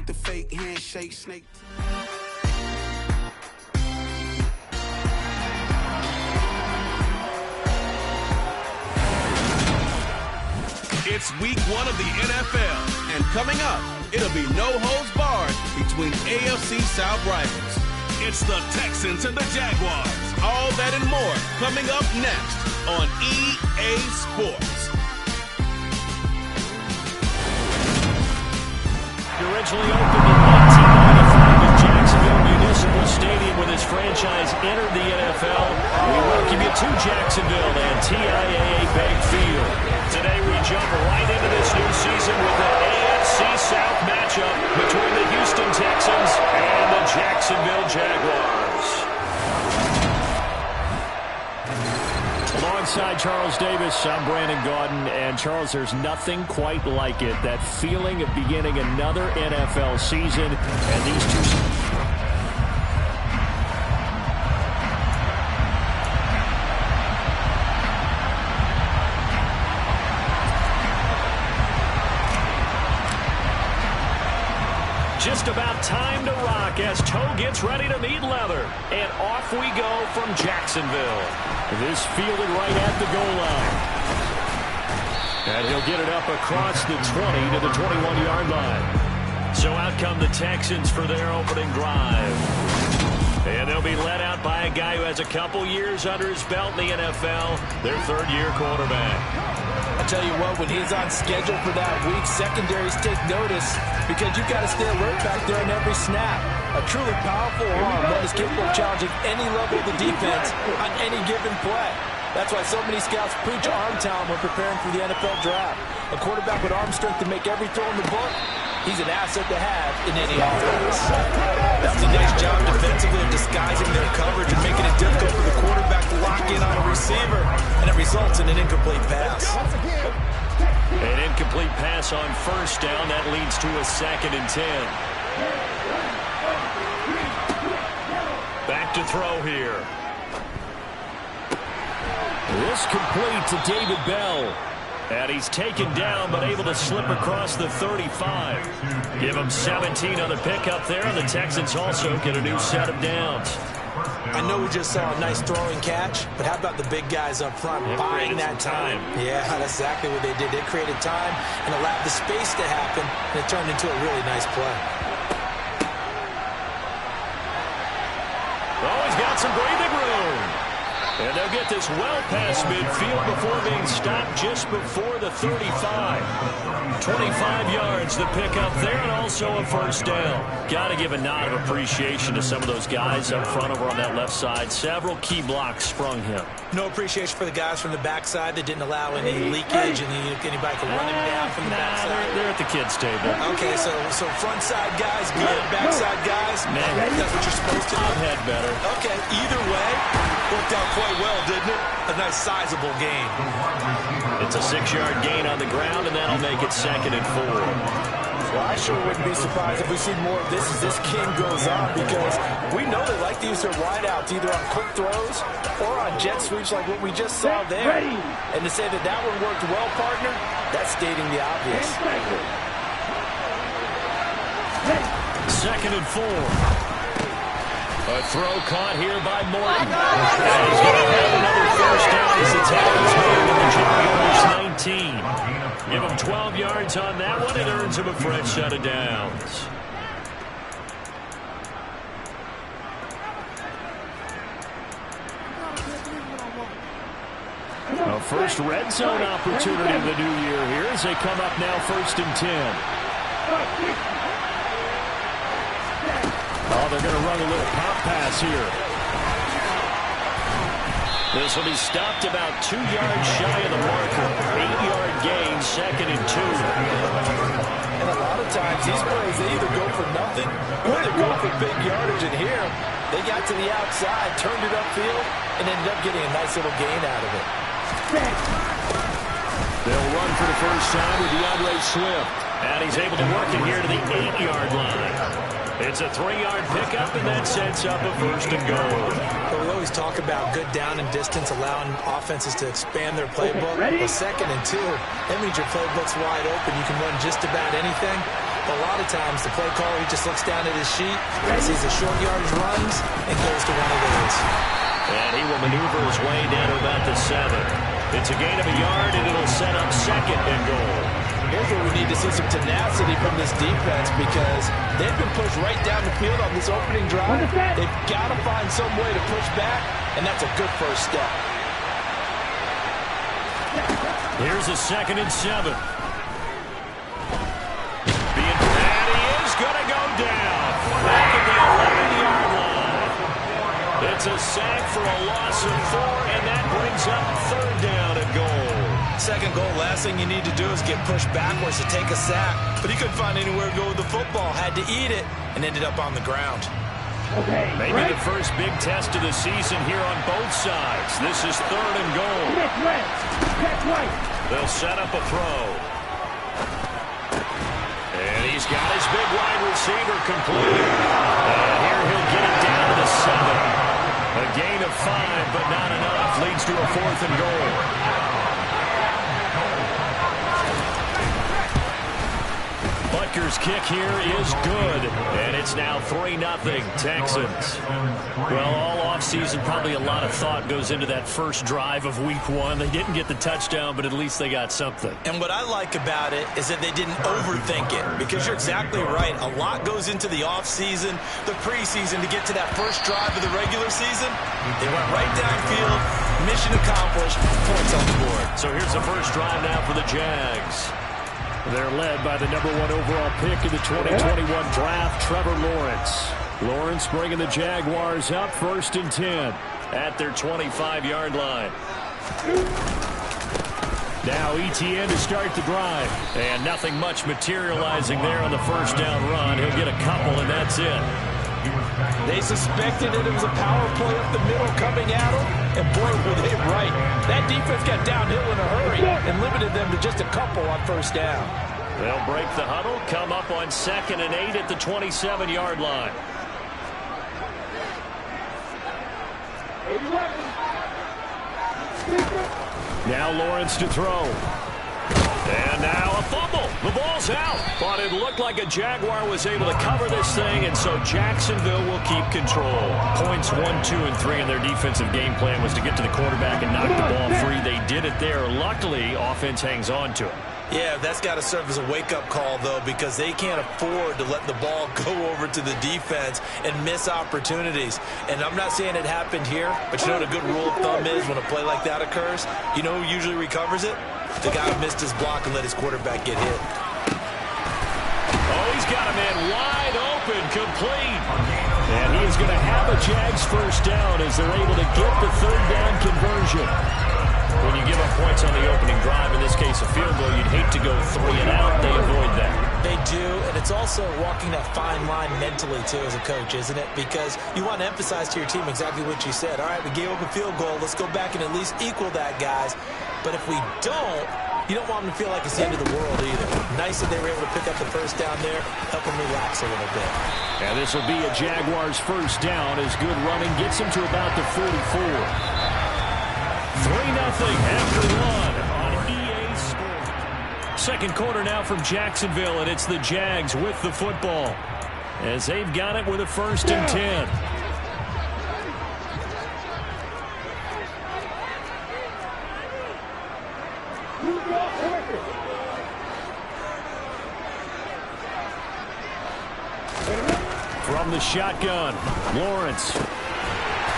the fake handshake snake. It's week 1 of the NFL, and coming up, it'll be no holds barred between AFC South rivals. It's the Texans and the Jaguars. All that and more coming up next on EA Sports. He originally opened in 1995 at Jacksonville Municipal Stadium when his franchise entered the NFL. We welcome you to Jacksonville and TIAA Bank Field. Today we jump right into this new season with an AFC South matchup between the Houston Texans and the Jacksonville Jaguars. Alongside Charles Davis, I'm Brandon Gaudin. And Charles, there's nothing quite like it. That feeling of beginning another NFL season. And these two... Just about time to rock as toe gets ready to meet leather. And off we go from Jacksonville. This fielded right at the goal line. And he'll get it up across the 20 to the 21-yard line. So out come the Texans for their opening drive. And they'll be led out by a guy who has a couple years under his belt in the NFL, their third-year quarterback. I tell you what, when he's on schedule for that week, secondaries take notice because you've got to stay alert back there in every snap. A truly powerful arm that is capable of challenging any level of the defense on any given play. That's why so many scouts preach arm talent when preparing for the NFL draft. A quarterback with arm strength to make every throw in the book, he's an asset to have in any offense. That's a nice job defensively of disguising their coverage and making it difficult for the quarterback to lock in on a receiver, and it results in an incomplete pass. An incomplete pass on first down. That leads to a 2nd and 10. Back to throw here. This complete to David Bell. And he's taken down, but able to slip across the 35. Give him 17 on the pickup there, and the Texans also get a new set of downs. I know we just saw a nice throwing catch, but how about the big guys up front buying that time? Yeah, that's exactly what they did. They created time and allowed the space to happen, and it turned into a really nice play. Oh, he's got some breathing room. And they'll get this well past midfield before being stopped just before the 35. 25 yards the pickup there, and also a first down. Got to give a nod of appreciation to some of those guys up front over on that left side. Several key blocks sprung him. No appreciation for the guys from the backside that didn't allow any leakage and anybody could run him down from the backside. They're at the kids' table. Okay, so front side guys good, backside guys, that's what you're supposed to do. I've had better. Okay, either way, worked out quite well, didn't it? A nice sizable gain. It's a 6-yard gain on the ground, and that'll make it 2nd and 4. Well, I sure wouldn't be surprised if we see more of this as this game goes on, because we know they like to use their wideouts either on quick throws or on jet sweeps like what we just saw there. And to say that that one worked well, partner, that's stating the obvious. 2nd and 4. A throw caught here by Morton. And he's going to have another first down as the tackle's made in the Jaguars 19. Give him 12 yards on that one. It earns him a fresh set of downs. A first red zone opportunity of the new year here as they come up now 1st and 10. Oh, they're going to run a little pop pass here. This will be stopped about 2 yards shy of the marker. 8-yard gain, 2nd and 2. And a lot of times these plays, they either go for nothing or they go for big yardage. And here, they got to the outside, turned it upfield, and ended up getting a nice little gain out of it. They'll run for the first time with DeAndre Swift. And he's able to work it here to the 8-yard line. It's a 3-yard pickup, and that sets up a 1st and goal. Well, we always talk about good down and distance, allowing offenses to expand their playbook. Well, 2nd and 2, that means your playbook's wide open. You can run just about anything. A lot of times, the play caller, he just looks down at his sheet, sees the short yardage runs, and goes to one of those. And he will maneuver his way down to about the 7. It's a gain of a yard, and it'll set up 2nd and goal. Here's where we need to see some tenacity from this defense because they've been pushed right down the field on this opening drive. They've got to find some way to push back, and that's a good first step. Here's a 2nd and 7. And he is going to go down back at the 11-yard line. It's a sack for a loss of 4, and that brings up 3rd down and goal. Second goal, last thing you need to do is get pushed backwards to take a sack. But he couldn't find anywhere to go with the football. Had to eat it and ended up on the ground. Maybe the first big test of the season here on both sides. This is 3rd and goal. They'll set up a throw. And he's got his big wide receiver complete. And here he'll get it down to the 7. A gain of 5, but not enough. Leads to a 4th and goal. Butker's kick here is good, and it's now 3-0 Texans. Well, all offseason, probably a lot of thought goes into that first drive of Week 1. They didn't get the touchdown, but at least they got something. And what I like about it is that they didn't overthink it, because you're exactly right. A lot goes into the offseason, the preseason, to get to that first drive of the regular season. They went right downfield, mission accomplished, points on the board. So here's the first drive now for the Jags. They're led by the number 1 overall pick in the 2021 draft, Trevor Lawrence. Lawrence bringing the Jaguars up 1st and 10 at their 25-yard line. Now Etienne to start the drive. And nothing much materializing there on the first down run. He'll get a couple, and that's it. They suspected that it was a power play up the middle coming at them, and boy, were they right. That defense got downhill in a hurry and limited them to just a couple on first down. They'll break the huddle, come up on 2nd and 8 at the 27-yard line. Now Lawrence to throw. And now a fumble. The ball's out. But it looked like a Jaguar was able to cover this thing, and so Jacksonville will keep control. Points 1, 2, and 3 in their defensive game plan was to get to the quarterback and knock the ball free. They did it there. Luckily, offense hangs on to it. Yeah, that's got to serve as a wake-up call, though, because they can't afford to let the ball go over to the defense and miss opportunities. And I'm not saying it happened here, but you know what a good rule of thumb is when a play like that occurs? You know who usually recovers it? The guy who missed his block and let his quarterback get hit. Oh, he's got a man wide open, complete. And he is going to have a Jags first down as they're able to get the 3rd down conversion. When you give up points on the opening drive, in this case a field goal, you'd hate to go 3 and out. They avoid that. They do, and it's also walking that fine line mentally, too, as a coach, isn't it? Because you want to emphasize to your team exactly what you said. All right, we gave up a field goal. Let's go back and at least equal that, guys. But if we don't, you don't want them to feel like it's the end of the world either. Nice that they were able to pick up the first down there, help them relax a little bit. And this will be a Jaguars first down as good running gets them to about the 44. 3-0 after 1 on EA Sports. Second quarter now from Jacksonville, and it's the Jags with the football as they've got it with a 1st and 10. From the shotgun, Lawrence.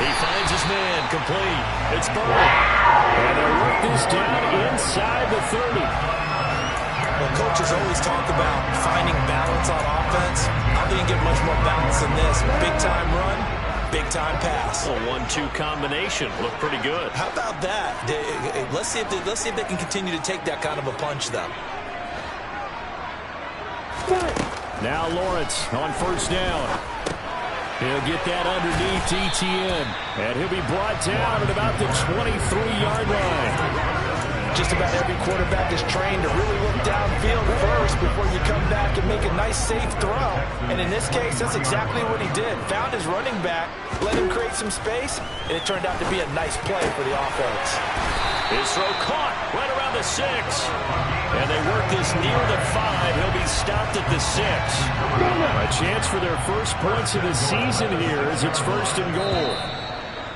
He finds his man, complete. It's Burrow. And they'll work this down inside the 30. Well, coaches always talk about finding balance on offense. I think you get much more balance than this. Big-time run, big-time pass. A 1-2 combination. Looked pretty good. How about that? Let's see if they can continue to take that kind of a punch, though. Now Lawrence on first down. He'll get that underneath Etienne. And he'll be brought down at about the 23-yard line. Just about every quarterback is trained to really look downfield first before you come back and make a nice, safe throw. And in this case, that's exactly what he did. Found his running back, let him create some space, and it turned out to be a nice play for the offense. His throw caught right around the 6. And they work this near the 5. He'll be stopped at the 6. A chance for their first points of the season here as it's 1st and goal.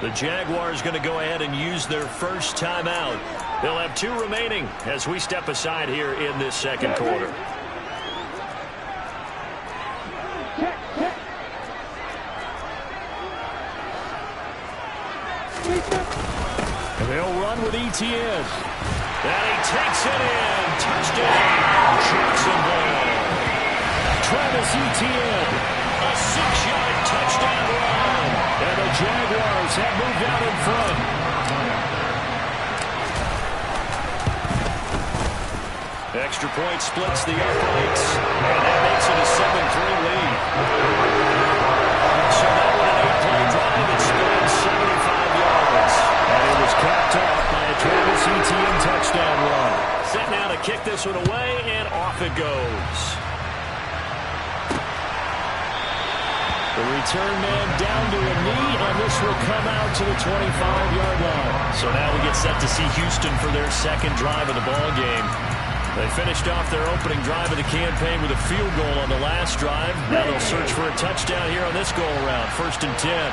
The Jaguars going to go ahead and use their first timeout. They'll have 2 remaining as we step aside here in this second quarter. And they'll run with Etienne. And he takes it in. Touchdown, Jacksonville. Travis Etienne, a 6-yard touchdown run. And the Jaguars have moved out in front. Extra point splits the uprights. And that makes it a 7-3 lead. So now with an 8-play drive, it spans 75 yards. And it was capped off by a Travis Etienne touchdown run. Set now to kick this one away, and off it goes. The return man down to a knee, and this will come out to the 25-yard line. So now we get set to see Houston for their second drive of the ball game. They finished off their opening drive of the campaign with a field goal on the last drive. Now they'll search for a touchdown here on this go-around. 1st and 10.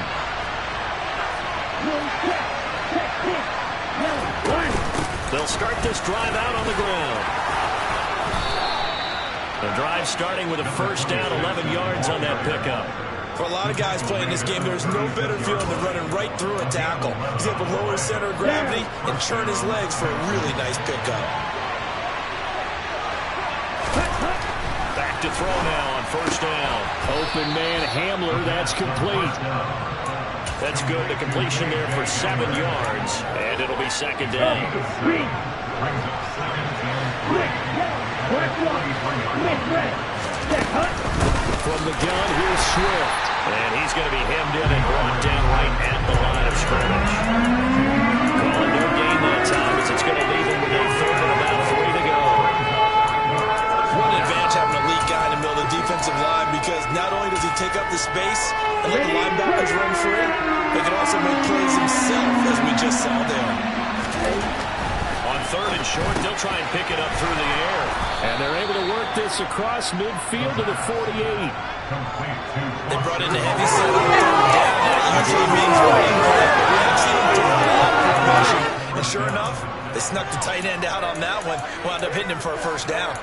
They'll start this drive out on the ground. The drive starting with a first down, 11 yards on that pickup. For a lot of guys playing this game, there's no better feeling than running right through a tackle. He's able to lower his center of gravity and churn his legs for a really nice pickup. Back to throw now on first down. Open man Hamler, that's complete. That's good. The completion there for 7 yards, and it'll be second down. From the gun, here's Swift. And he's going to be hemmed in and brought down right at the line of scrimmage. Calling no gain that time as it's going to leave him with a 3rd and about 3 to go. What an advantage having an elite guy in the middle of the defensive line, because not only does he take up the space and let the linebackers run free, but can also make plays himself, as we just saw there. On 3rd and short, they'll try and pick it up through the air. And they're able to work this across midfield to the 48. They brought in the heavy set on 3rd down. That usually means running for that, but we haven't seen them throw a lot of formation. And sure enough, they snuck the tight end out on that one, wound up hitting him for a first down.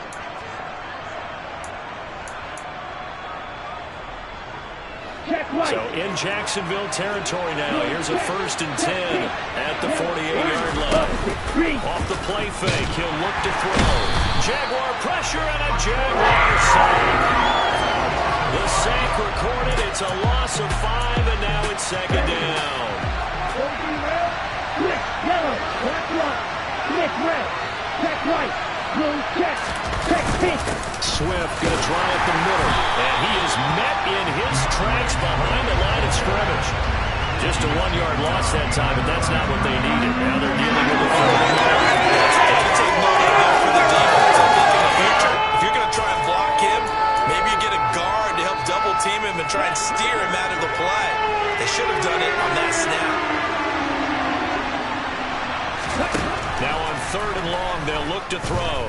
So in Jacksonville territory now. Here's a 1st and 10 at the 48-yard line. Off the play fake, he'll look to throw. Jaguar pressure and a Jaguar sack. The sack recorded. It's a loss of 5, and now it's second down. Yellow, black right, Nick red, check right, blue check, check pink. Swift going to try at the middle, and he is met in his tracks behind the line of scrimmage. Just a 1-yard loss that time, but that's not what they needed. Now they're dealing with a 4th. That's take note of that for the defense. I think in the future, if you're going to try and block him, maybe you get a guard to help double team him and try and steer him out of the play. They should have done it on that snap. Now on 3rd and long, they'll look to throw.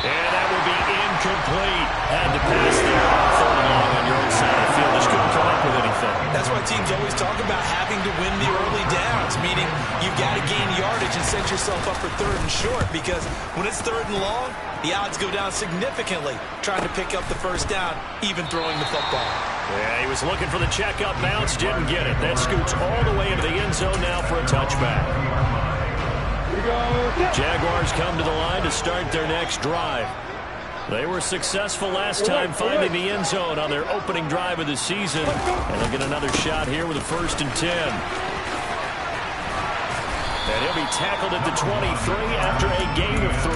And that will be incomplete. Had to pass there on 3rd and long on your own side of the field. Just couldn't come up with anything. That's why teams always talk about having to win the early downs, meaning you've got to gain yardage and set yourself up for 3rd and short, because when it's 3rd and long, the odds go down significantly trying to pick up the first down, even throwing the football. Yeah, he was looking for the check-up bounce, didn't get it. That scoots all the way into the end zone now for a touchback. Jaguars come to the line to start their next drive. They were successful last time finding the end zone on their opening drive of the season. And they'll get another shot here with a 1st and 10. And he'll be tackled at the 23 after a gain of 3.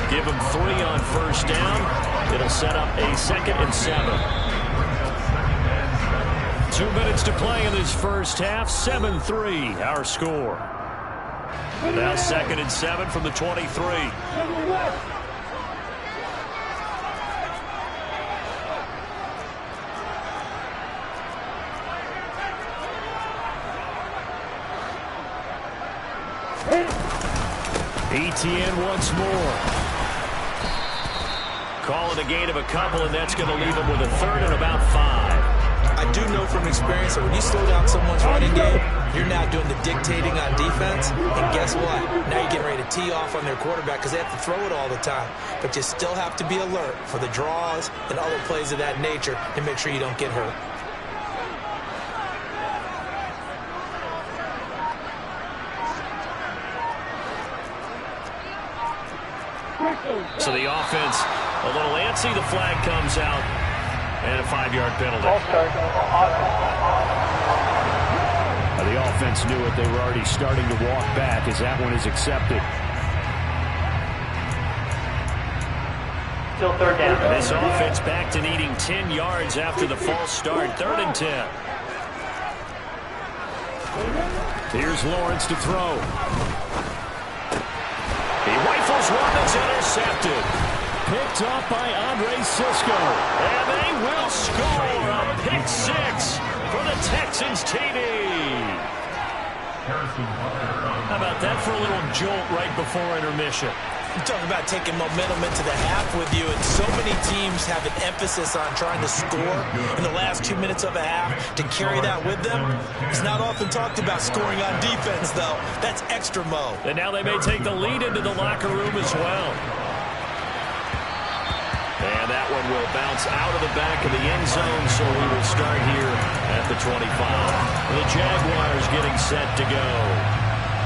Give him 3 on first down. It'll set up a 2nd and 7. 2 minutes to play in this first half. 7-3 our score. Now 2nd and 7 from the 23. ETN once more. Call it a gain of a couple, and that's going to leave him with a third and about 5. I do know from experience that when you slow down someone's running game, you're now doing the dictating on defense, and guess what? Now you're getting ready to tee off on their quarterback because they have to throw it all the time. But you still have to be alert for the draws and other plays of that nature to make sure you don't get hurt. So the offense a little antsy. The flag comes out, and a 5-yard penalty. The offense knew it. They were already starting to walk back as that one is accepted. Still third down. This offense back to needing 10 yards after the false start. 3rd and 10. Here's Lawrence to throw. He rifles one that's intercepted. Picked up by Andre Sisco. And they will score a pick 6 for the Texans TD. How about that for a little jolt right before intermission? You're talking about taking momentum into the half with you, and so many teams have an emphasis on trying to score in the last 2 minutes of a half to carry that with them. It's not often talked about scoring on defense, though. That's extra mo. And now they may take the lead into the locker room as well. And that one will bounce out of the back of the end zone, so we will start here at the 25. The Jaguars getting set to go.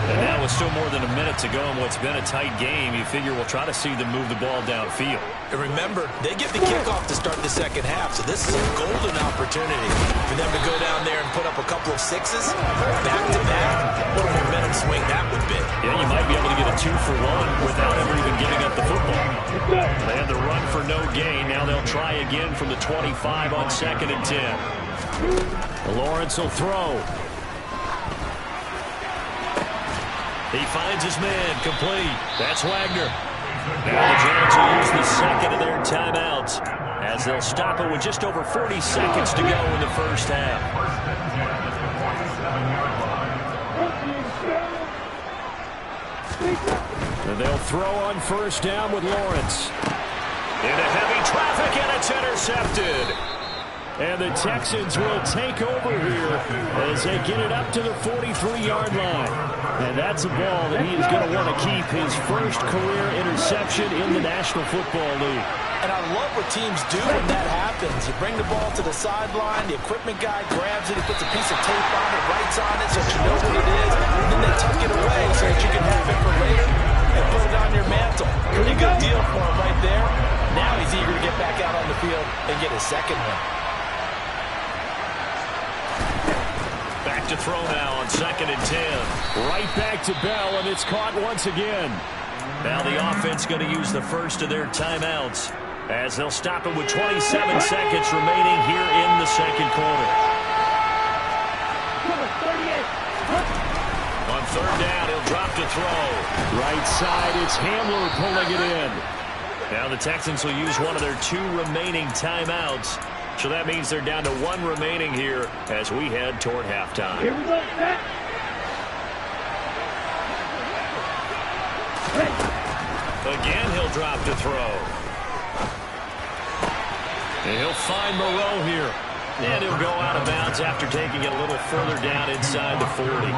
And now with still more than a minute to go in what's been a tight game, you figure we'll try to see them move the ball downfield. And remember, they get the kickoff to start the second half, so this is a golden opportunity for them to go down there and put up a couple of sixes back-to-back. What a momentum swing that would be. Yeah, you might be able to get a 2-for-1 without ever even giving up the football. They had the run for no gain. Now they'll try again from the 25 on 2nd and 10. Lawrence will throw. He finds his man, complete. That's Wagner. Now the Giants will use the second of their timeouts as they'll stop it with just over 40 seconds to go in the first half. And they'll throw on first down with Lawrence. Into heavy traffic, and it's intercepted. And the Texans will take over here as they get it up to the 43-yard line. And that's a ball that he is going to want to keep, his first career interception in the National Football League. And I love what teams do when that happens. You bring the ball to the sideline, the equipment guy grabs it, he puts a piece of tape on it, writes on it so you know what it is, and then they tuck it away so that you can have it for later and put it on your mantle. Pretty good deal for him right there. Now he's eager to get back out on the field and get his second one. Back to throw now on 2nd and 10. Right back to Bell, and it's caught once again. Now the offense going to use the first of their timeouts as they'll stop it with 27 seconds remaining here in the second quarter. On 3rd down, he'll drop to throw. Right side, it's Hamler pulling it in. Now the Texans will use one of their 2 remaining timeouts. So that means they're down to 1 remaining here as we head toward halftime. Here we go, set. Again, he'll drop to throw. And he'll find Moreau here. And he'll go out of bounds after taking it a little further down inside the 40.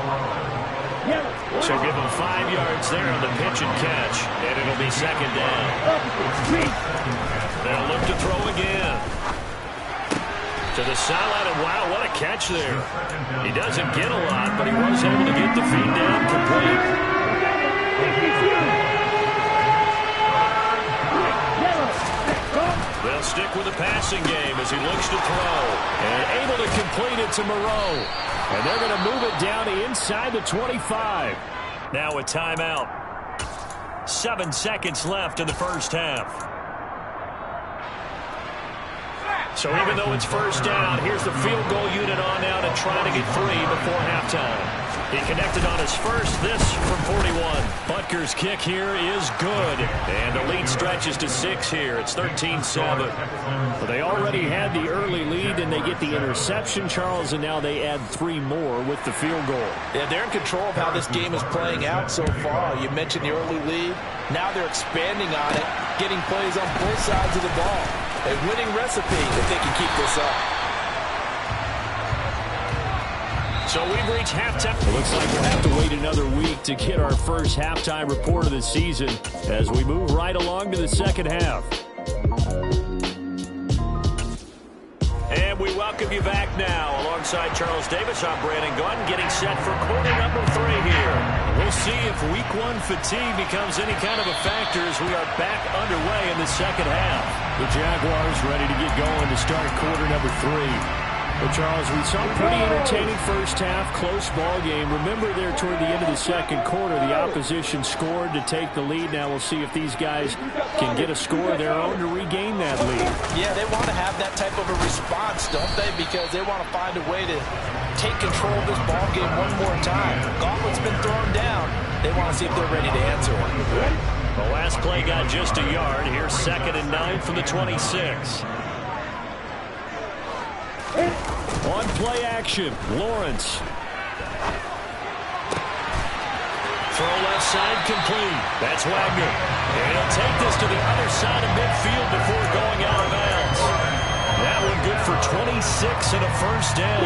So give him 5 yards there on the pitch and catch. And it'll be 2nd down. They'll look to throw again. To the sideline, and wow, what a catch there. He doesn't get a lot, but he was able to get the feed down complete. They'll stick with the passing game as he looks to throw. And able to complete it to Moreau. And they're going to move it down to inside the 25. Now a timeout. 7 seconds left in the first half. So even though it's first down, here's the field goal unit on now to try to get 3 before halftime. He connected on his first, this from 41. Butker's kick here is good. And the lead stretches to 6 here. It's 13-7. Well, they already had the early lead, and they get the interception, Charles, and now they add 3 more with the field goal. Yeah, they're in control of how this game is playing out so far. You mentioned the early lead. Now they're expanding on it, getting plays on both sides of the ball. A winning recipe if they can keep this up. So we've reached halftime. It looks like we'll have to wait another week to get our first halftime report of the season as we move right along to the second half. And we welcome you back now. Alongside Charles Davis, I'm Brandon Gunn, getting set for quarter number 3 here. We'll see if week 1 fatigue becomes any kind of a factor as we are back underway in the second half. The Jaguars ready to get going to start quarter number 3. Well, Charles, we saw a pretty entertaining first half, close ball game. Remember there toward the end of the second quarter, the opposition scored to take the lead. Now we'll see if these guys can get a score of their own to regain that lead. Yeah, they want to have that type of a response, don't they? Because they want to find a way to take control of this ball game one more time. Gauntlet's been thrown down. They want to see if they're ready to answer it. The last play got just a yard. Here's 2nd and 9 from the 26. On play action, Lawrence. Throw left side complete. That's Wagner. And he'll take this to the other side of midfield before going out of bounds. That one good for 26 and a first down.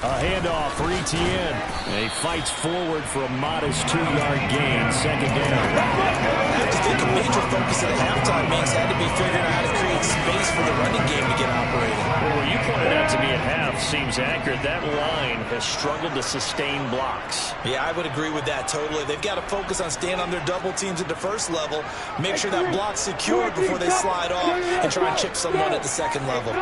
A handoff for Etienne. And he fights forward for a modest 2-yard gain. 2nd down. I just think a major focus at halftime makes had to be figuring out how to create space for the running game to get operating. Well, what you pointed out to me at half seems accurate. That line has struggled to sustain blocks. Yeah, I would agree with that totally. They've got to focus on staying on their double teams at the first level, make sure that block's secured before they slide off, and try and chip someone at the second level.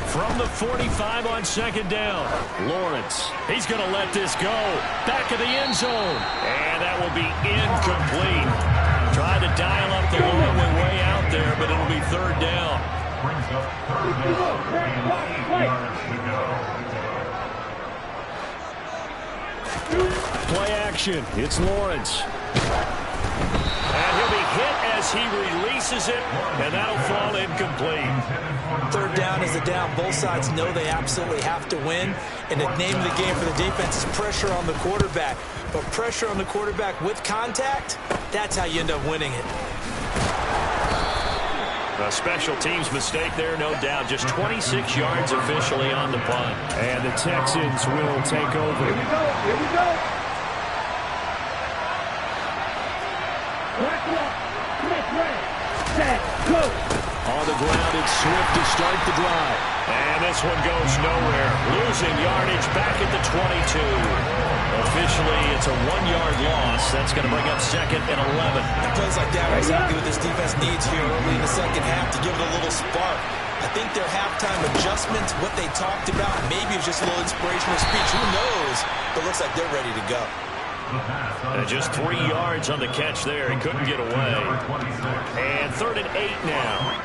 From the 45 on 2nd down, Lawrence. He's going to let this go. Back of the end zone. And that will be incomplete. Tried to dial up the long way out there, but it'll be 3rd down. Brings up 3rd down, 8 yards to go. Play action. It's Lawrence. And he'll be hit as he releases it, and that'll fall incomplete. 3rd down is a down. Both sides know they absolutely have to win, and the name of the game for the defense is pressure on the quarterback. But pressure on the quarterback with contact, that's how you end up winning it. A special teams mistake there, no doubt. Just 26 yards officially on the punt. And the Texans will take over. Here we go. Here we go. Black left. Smith right. Set. Go. On the ground, it's Swift to start the drive. And this one goes nowhere. Losing yardage back at the 22. Officially, it's a 1-yard loss. That's going to bring up 2nd and 11. And plays like that are exactly what this defense needs here early in the second half to give it a little spark. I think their halftime adjustments, what they talked about, maybe it was just a little inspirational speech. Who knows? But it looks like they're ready to go. Just 3 yards on the catch there. He couldn't get away. And 3rd and 8 now.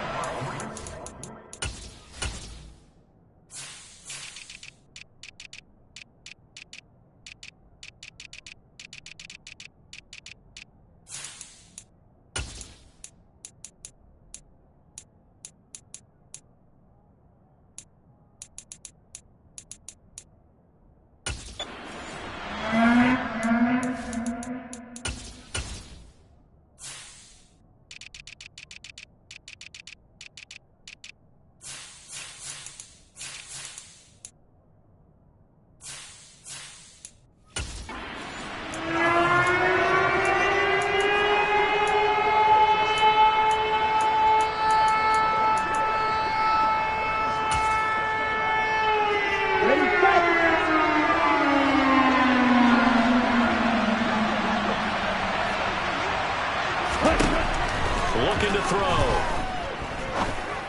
Looking to throw.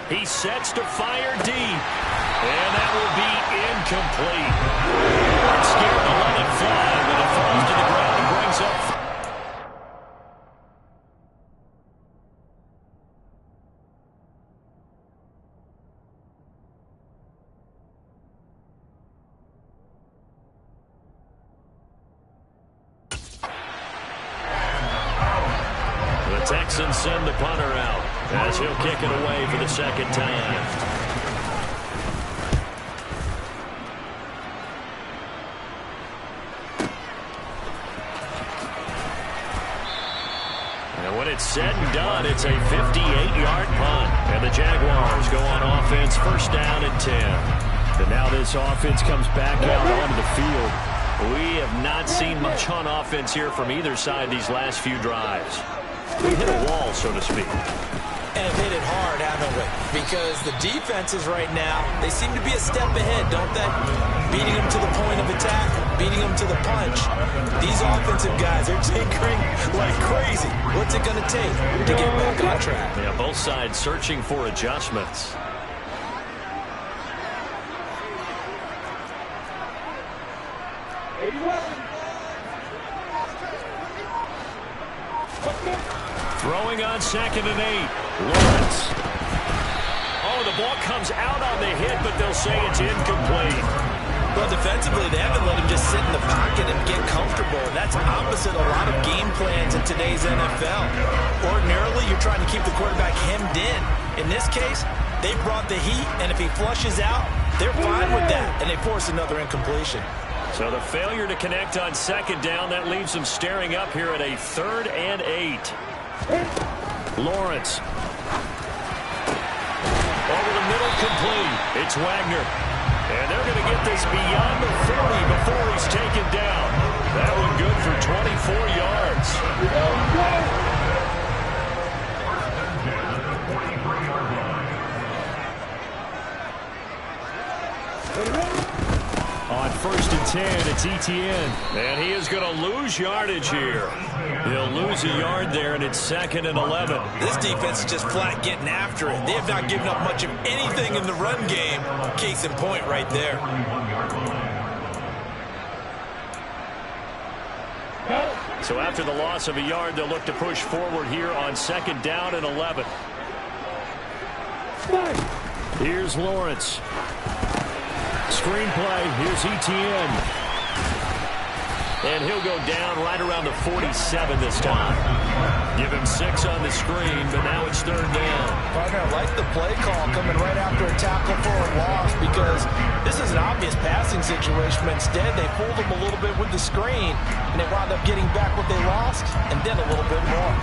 He sets to fire deep. And that will be incomplete. Scared to let it fly, but it falls to the ground and brings up. The Texans send the punter out as he'll kick it away for the second time. When it's said and done, it's a 58-yard punt. And the Jaguars go on offense, first down and 10. And now this offense comes back out onto the field. We have not seen much on offense here from either side these last few drives. We hit a wall, so to speak. And hit it hard, haven't we? Because the defenses right now, they seem to be a step ahead, don't they? Beating them to the point of attack, beating them to the punch. These offensive guys are tinkering like crazy. What's it going to take to get back on track? Yeah, both sides searching for adjustments. Throwing on 2nd and 8. Lawrence. Oh, the ball comes out on the hit, but they'll say it's incomplete. Well, defensively, they haven't let him just sit in the pocket and get comfortable. And that's opposite a lot of game plans in today's NFL. Ordinarily, you're trying to keep the quarterback hemmed in. In this case, they brought the heat, and if he flushes out, they're fine with that, and they force another incompletion. So the failure to connect on 2nd down, that leaves them staring up here at a 3rd and 8. Lawrence. Over the middle, complete. It's Wagner. And they're going to get this beyond the 40 before he's taken down. That one good for 24 yards. On 1st and 10, it's Etienne. And he is going to lose yardage here. He'll lose a yard there, and it's 2nd and 11. This defense is just flat getting after it. They have not given up much of anything in the run game. Case in point right there. So after the loss of a yard, they'll look to push forward here on 2nd down and 11. Here's Lawrence. Screenplay, here's Etienne. And he'll go down right around the 47 this time. Give him 6 on the screen, but now it's 3rd down. Partner, I like the play call coming right after a tackle for a loss because this is an obvious passing situation, but instead they fooled him a little bit with the screen, and they wound up getting back what they lost, and then a little bit more.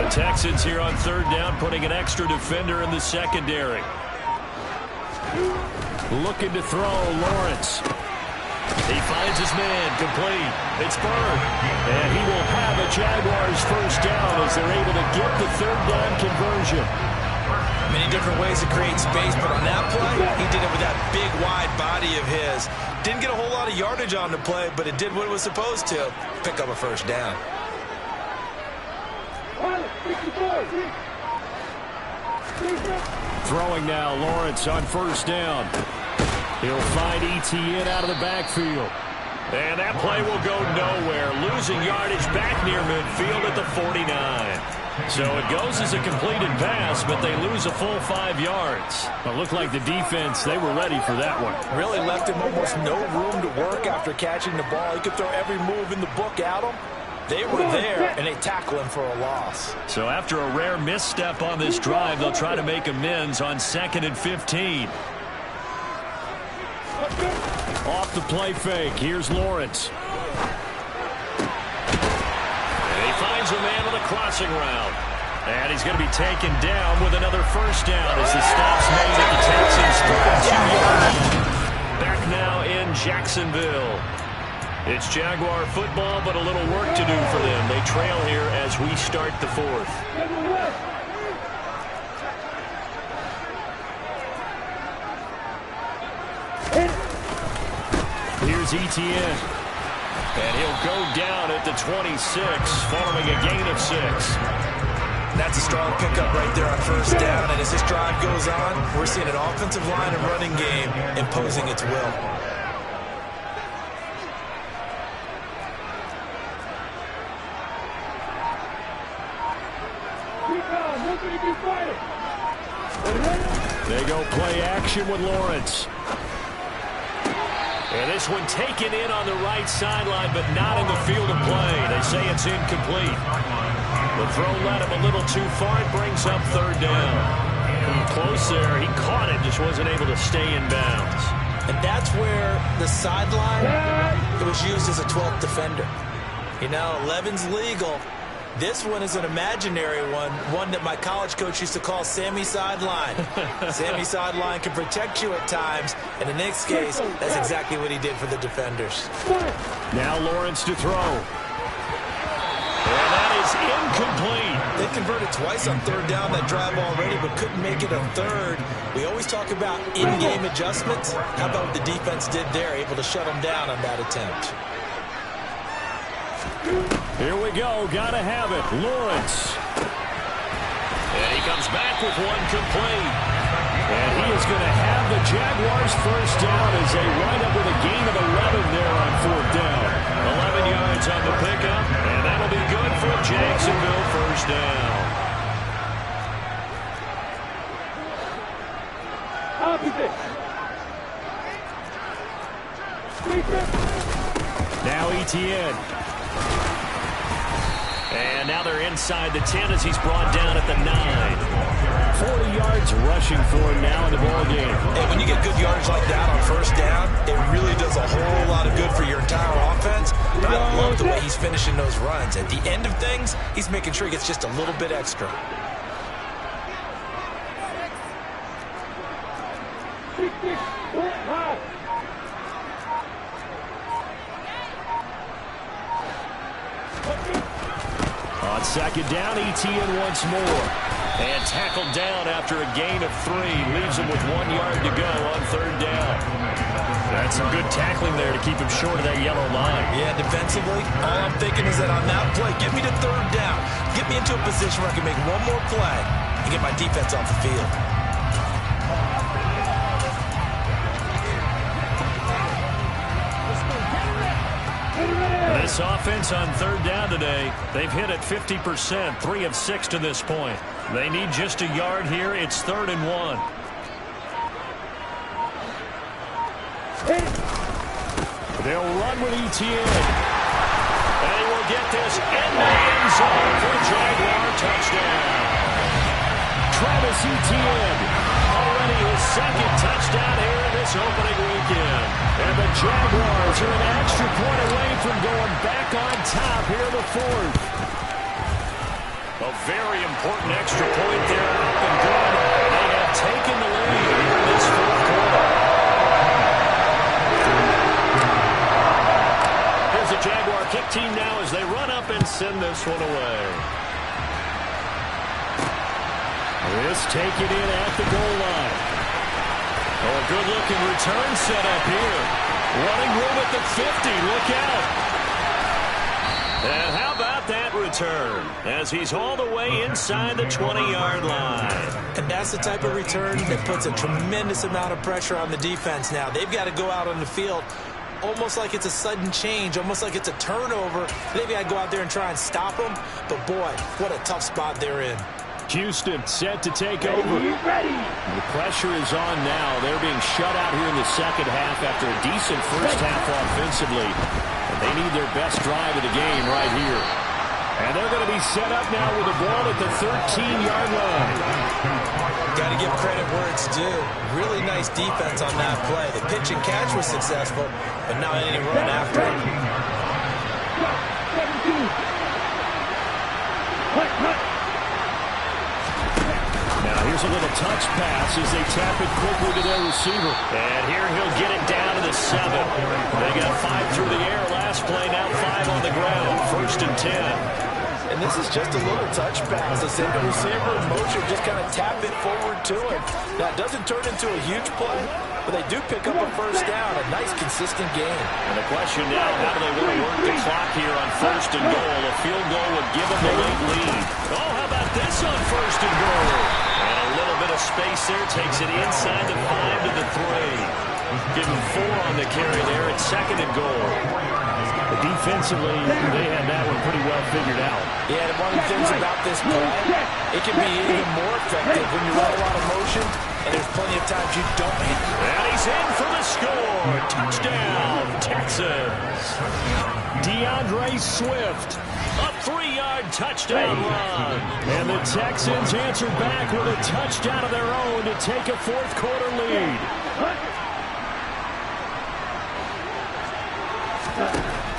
Texans here on 3rd down, putting an extra defender in the secondary. Looking to throw, Lawrence. He finds his man, complete. It's Bird. And he will have a Jaguars first down as they're able to get the 3rd down conversion. Many different ways to create space, but on that play, he did it with that big, wide body of his. Didn't get a whole lot of yardage on the play, but it did what it was supposed to. Pick up a first down. Throwing now, Lawrence on 1st down. He'll find Etienne out of the backfield. And that play will go nowhere. Losing yardage back near midfield at the 49. So it goes as a completed pass, but they lose a full 5 yards. It looked like the defense, they were ready for that one. Really left him almost no room to work after catching the ball. He could throw every move in the book at him. They were there, and they tackle him for a loss. So after a rare misstep on this drive, they'll try to make amends on 2nd and 15. Off the play fake, here's Lawrence. And he finds a man on the crossing route. And he's going to be taken down with another first down as the stop's made at the Texans' 32-yard line. Back now in Jacksonville. It's Jaguar football, but a little work to do for them. They trail here as we start the 4th. Here's Etienne. And he'll go down at the 26 following a gain of 6. That's a strong pickup right there on first down. And as this drive goes on, we're seeing an offensive line and running game imposing its will. They go play action with Lawrence. And this one taken in on the right sideline, but not in the field of play. They say it's incomplete. The throw led him a little too far. It brings up third down. Close there. He caught it, just wasn't able to stay in bounds. And that's where the sideline, it was used as a 12th defender. You know, 11's legal. This one is an imaginary one that my college coach used to call Sammy Sideline. Sammy Sideline can protect you at times, and in this case, that's exactly what he did for the defenders. Now Lawrence to throw. And that is incomplete. They converted twice on third down that drive already, but couldn't make it a third. We always talk about in-game adjustments. How about what the defense did there, able to shut them down on that attempt? Here we go. Gotta have it. Lawrence. And he comes back with one complete. And he is going to have the Jaguars first down as they wind up with a gain of 11 there on fourth down. 11 yards on the pickup, and that'll be good for a Jacksonville first down. Now Etienne. And now they're inside the 10 as he's brought down at the 9. 40 yards rushing for him now in the ball game. And when you get good yards like that on first down, it really does a whole lot of good for your entire offense. But I love the way he's finishing those runs. At the end of things, he's making sure he gets just a little bit extra. On second down, Etienne once more. And tackled down after a gain of 3. Leaves him with 1 yard to go on third down. That's some good tackling there to keep him short of that yellow line. Yeah, defensively, all I'm thinking is that on that play, get me to third down. Get me into a position where I can make one more play and get my defense off the field. This offense on third down today, they've hit it 50%, 3 of 6 to this point. They need just a yard here. It's 3rd and 1. They'll run with Etienne. And he will get this in the end zone for a Jaguar touchdown. Travis Etienne, already his 2nd touchdown here in this opening weekend. And the Jaguars are an extra point away from going back on top here in the 4th. A very important extra point there, up and good. They have taken the lead here in this 4th quarter. Here's the Jaguar kick team now as they run up and send this one away. This taken in at the goal line. Oh, a good-looking return set up here. Running room at the 50. Look out. And how about that return as he's all the way inside the 20-yard line. And that's the type of return that puts a tremendous amount of pressure on the defense now. They've got to go out on the field almost like it's a sudden change, almost like it's a turnover. They've got to go out there and try and stop them. But, boy, what a tough spot they're in. Houston set to take over. The pressure is on now. They're being shut out here in the second half after a decent first half offensively. And they need their best drive of the game right here. And they're going to be set up now with the ball at the 13-yard line. Got to give credit where it's due. Really nice defense on that play. The pitch and catch was successful, but not any run after it. Now here's a little touch pass as they tap it quickly to their receiver. And here he'll get it down to the 7. They got 5 through the air last play, now 5 on the ground. 1st and 10. And this is just a little touch pass. A single receiver in motion, just kind of tap it forward to him. Now, it doesn't turn into a huge play, but they do pick up a first down. A nice, consistent game. And the question now, how do they want to work the clock here on first and goal? A field goal would give them the late lead. Oh, how about this on first and goal? And a little bit of space there. Takes it inside the 5 to the 3. Give him 4 on the carry there at second and goal. But defensively, they had that one pretty well figured out. Yeah, and one of the things about this play, it can be even more effective when you run a lot of motion, and there's plenty of times you don't hit. And he's in for the score. Touchdown, Texans. DeAndre Swift. A 3-yard touchdown run. And the Texans answer back with a touchdown of their own to take a fourth-quarter lead.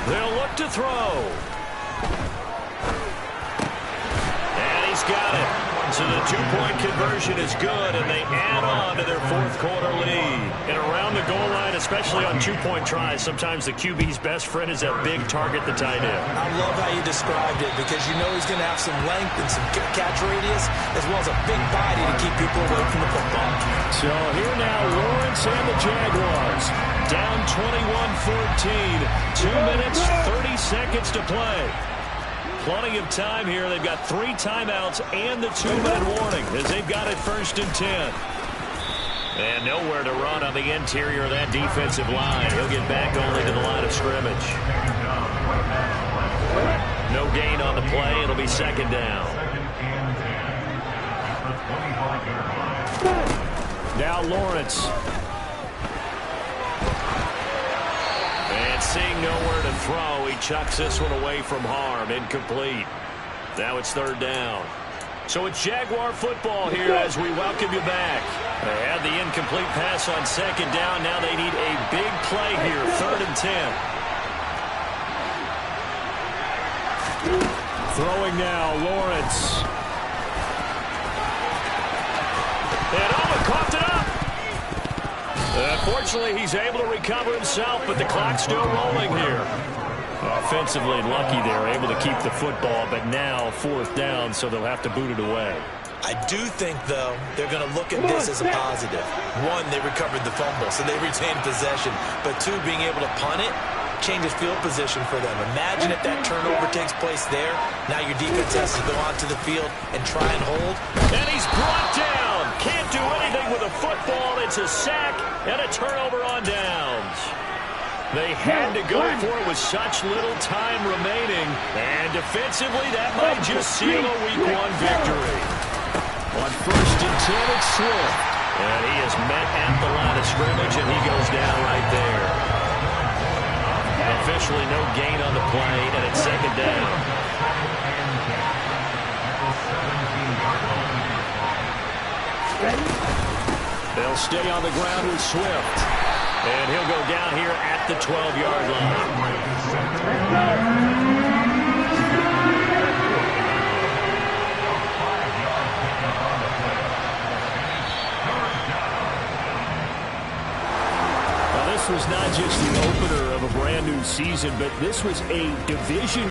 They'll look to throw. And he's got it. So the two-point conversion is good, and they add on to their fourth-quarter lead. And around the goal line, especially on two-point tries, sometimes the QB's best friend is that big target, the tight end. I love how you described it because you know he's going to have some length and some catch radius as well as a big body to keep people away from the football. So here now, Lawrence and the Jaguars down 21-14. 2 minutes, 30 seconds to play. Plenty of time here. They've got 3 timeouts and the 2-minute warning as they've got it first and 10. And nowhere to run on the interior of that defensive line. He'll get back only to the line of scrimmage. No gain on the play. It'll be second down. Now Lawrence. And seeing nowhere to throw, he chucks this one away from harm. Incomplete. Now it's third down. So it's Jaguar football here as we welcome you back. They had the incomplete pass on second down. Now they need a big play here. Third and 10. Throwing now, Lawrence. And Owen coughed it up. Unfortunately, he's able to recover himself, but the clock's still rolling here. Offensively lucky they're able to keep the football, but now fourth down, so they'll have to boot it away. I do think, though, they're going to look at this as a positive. 1, they recovered the fumble, so they retained possession. But 2, being able to punt it changes field position for them. Imagine if that turnover takes place there. Now your defense has to go onto the field and try and hold. And he's brought down. Can't do anything with a football. It's a sack and a turnover on downs. They had to go for it with such little time remaining. And defensively, that might just seal a Week 1 victory. On first and 10, it's Swift. And he is met at the line of scrimmage, and he goes down right there. Officially no gain on the play, and it's second down. They'll stay on the ground with Swift. And he'll go down here at the 12-yard line. This was not just the opener of a brand new season, but this was a division